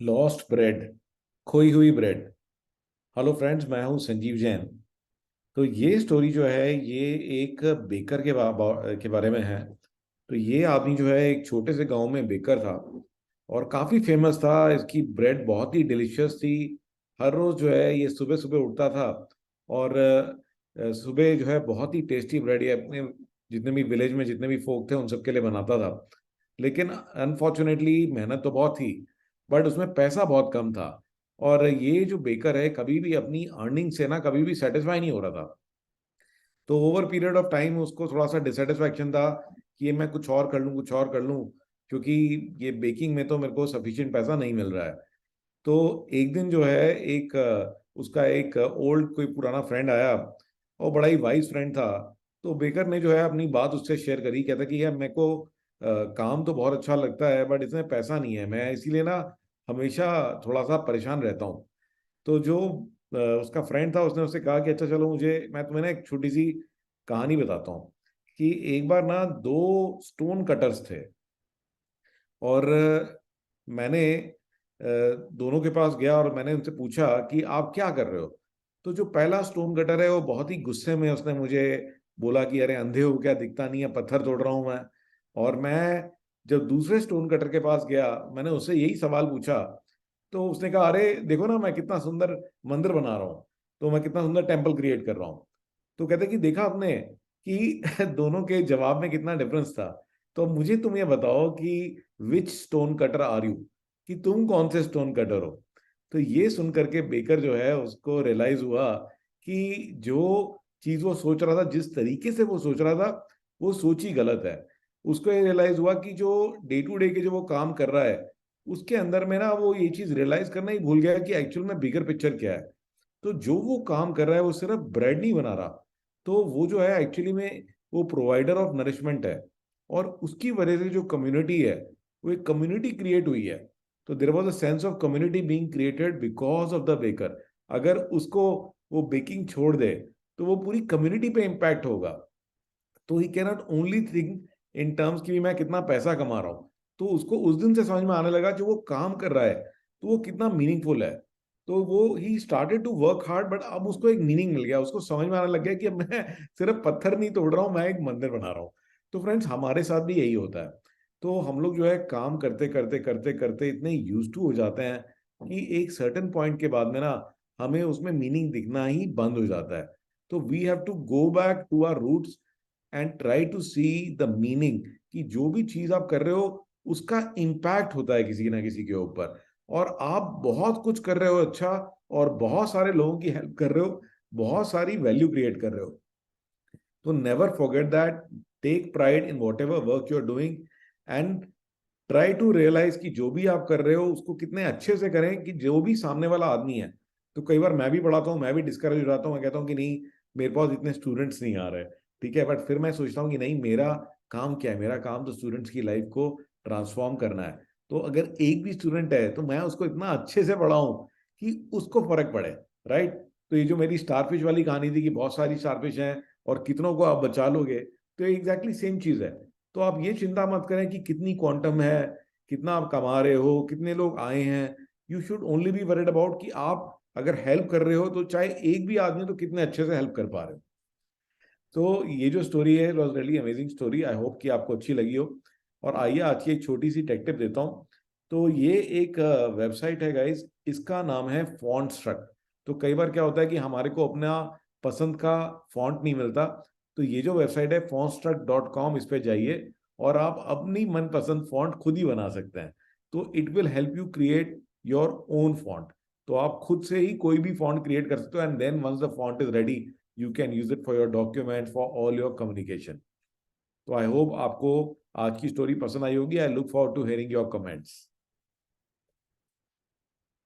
Lost bread, खोई हुई bread. Hello friends, मैं हूं संजीव जैन। तो ये स्टोरी जो है ये एक बेकर के बारे में है। तो ये आदमी जो है एक छोटे से गांव में बेकर था और काफी फेमस था। इसकी ब्रेड बहुत ही डिलीशियस थी। हर रोज जो है ये सुबह सुबह उठता था और सुबह जो है बहुत ही टेस्टी ब्रेड ये अपने जितने भी विलेज में जितने भी फोक थे उन सबके लिए बनाता था। लेकिन अनफॉर्चुनेटली मेहनत तो बहुत थी, बट उसमें पैसा बहुत कम था। और ये जो बेकर है कभी भी अपनी अर्निंग से ना कभी भी सेटिस्फाई नहीं हो रहा था। तो ओवर पीरियड ऑफ टाइम उसको थोड़ा सा डिससेटिस्फैक्शन था कि ये मैं कुछ और कर लूँ, कुछ और कर लूँ, क्योंकि ये बेकिंग में तो मेरे को सफिशिएंट पैसा नहीं मिल रहा है। तो एक दिन जो है एक उसका एक ओल्ड कोई पुराना फ्रेंड आया और बड़ा ही वाइज फ्रेंड था। तो बेकर ने जो है अपनी बात उससे शेयर करी, कहता कि यार मेरे को काम तो बहुत अच्छा लगता है बट इसमें पैसा नहीं है, मैं इसीलिए ना हमेशा थोड़ा सा परेशान रहता हूँ। तो जो उसका फ्रेंड था उसने उससे कहा कि अच्छा चलो, मुझे मैं तुम्हें ना एक छोटी सी कहानी बताता हूँ कि एक बार ना दो स्टोन कटर्स थे और मैंने दोनों के पास गया और मैंने उनसे पूछा कि आप क्या कर रहे हो। तो जो पहला स्टोन कटर है वो बहुत ही गुस्से में उसने मुझे बोला कि अरे अंधे हो क्या, दिखता नहीं है, पत्थर तोड़ रहा हूं मैं। और मैं जब दूसरे स्टोन कटर के पास गया मैंने उससे यही सवाल पूछा। तो उसने कहा अरे देखो ना, मैं कितना सुंदर मंदिर बना रहा हूँ, तो मैं कितना सुंदर टेम्पल क्रिएट कर रहा हूँ। तो कहते कि देखा आपने कि दोनों के जवाब में कितना डिफरेंस था। तो मुझे तुम ये बताओ कि विच स्टोन कटर आर यू, कि तुम कौन से स्टोन कटर हो। तो ये सुन करके बेकर जो है उसको रियलाइज हुआ कि जो चीज वो सोच रहा था, जिस तरीके से वो सोच रहा था, वो सोच ही गलत है। उसको ये रियलाइज हुआ कि जो डे टू डे के जो वो काम कर रहा है उसके अंदर में ना वो ये चीज रियलाइज करना ही भूल गया कि एक्चुअल में बिगर पिक्चर क्या है। तो जो वो काम कर रहा है वो सिर्फ ब्रेड नहीं बना रहा, तो वो जो है एक्चुअली में वो प्रोवाइडर ऑफ नरिशमेंट है। और उसकी वजह से जो कम्युनिटी है वो एक कम्युनिटी क्रिएट हुई है। तो there was a sense of community being created because of the baker. अगर उसको वो बेकिंग छोड़ दे तो वो पूरी कम्युनिटी पे इम्पैक्ट होगा। तो ही cannot only think in terms कि मैं कितना पैसा कमा रहा हूँ। तो उसको उस दिन से समझ में आने लगा जो वो काम कर रहा है तो वो कितना मीनिंगफुल है। तो वो ही started to work hard, but अब उसको एक मीनिंग मिल गया, उसको समझ में आने लग गया कि अब मैं सिर्फ पत्थर नहीं तोड़ रहा हूँ, मैं एक मंदिर बना रहा हूँ। तो फ्रेंड्स, हमारे साथ भी यही होता है। तो हम लोग जो है काम करते करते करते करते इतने यूज टू हो जाते हैं कि एक सर्टेन पॉइंट के बाद में ना हमें उसमें मीनिंग दिखना ही बंद हो जाता है। तो we have to go back to our roots and try to see the meaning, कि जो भी चीज आप कर रहे हो उसका इम्पैक्ट होता है किसी ना किसी के ऊपर। और आप बहुत कुछ कर रहे हो अच्छा, और बहुत सारे लोगों की हेल्प कर रहे हो, बहुत सारी वैल्यू क्रिएट कर रहे हो। तो never forget that, take pride in whatever work you are doing and try to realise कि जो भी आप कर रहे हो उसको कितने अच्छे से करें कि जो भी सामने वाला आदमी है। तो कई बार मैं भी पढ़ाता हूँ, मैं भी डिस्करेज हो जाता हूँ, मैं कहता हूँ कि नहीं, मेरे पास इतने स्टूडेंट्स नहीं आ रहे। ठीक है, बट फिर मैं सोचता हूँ कि नहीं, मेरा काम क्या है, मेरा काम तो स्टूडेंट्स की लाइफ को ट्रांसफॉर्म करना है। तो अगर एक भी स्टूडेंट है तो मैं उसको इतना अच्छे से पढ़ाऊं कि उसको फर्क पड़े। राइट। तो ये जो मेरी स्टारफिश वाली कहानी थी कि बहुत सारी स्टारफिश हैं और कितनों को आप बचा लोगे, तो एग्जैक्टली सेम चीज है। तो आप ये चिंता मत करें कि कितनी क्वांटम है, कितना आप कमा रहे हो, कितने लोग आए हैं। You should only be worried about कि आप अगर हेल्प कर रहे हो तो चाहे एक भी आदमी, तो कितने अच्छे से हेल्प कर पा रहे हो। तो ये जो स्टोरी है was really amazing story, I hope कि आपको अच्छी लगी हो। और आइए आज की एक छोटी सी टेक टिप देता हूँ। तो ये एक वेबसाइट है गाइस, इसका नाम है फॉन्टस्ट्रक। तो कई बार क्या होता है कि हमारे को अपना पसंद का फॉन्ट नहीं मिलता। तो ये जो वेबसाइट है fontstruck.com, इस पे जाइए और आप अपनी मनपसंद फॉन्ट खुद ही बना सकते हैं। तो it will help you create your own font. तो आप खुद से ही कोई भी फॉन्ट क्रिएट कर सकते हो, and then once the font is ready you can use it for your document, for all your communication. तो आई होप आपको आज की स्टोरी पसंद आई होगी। I look forward to hearing your comments.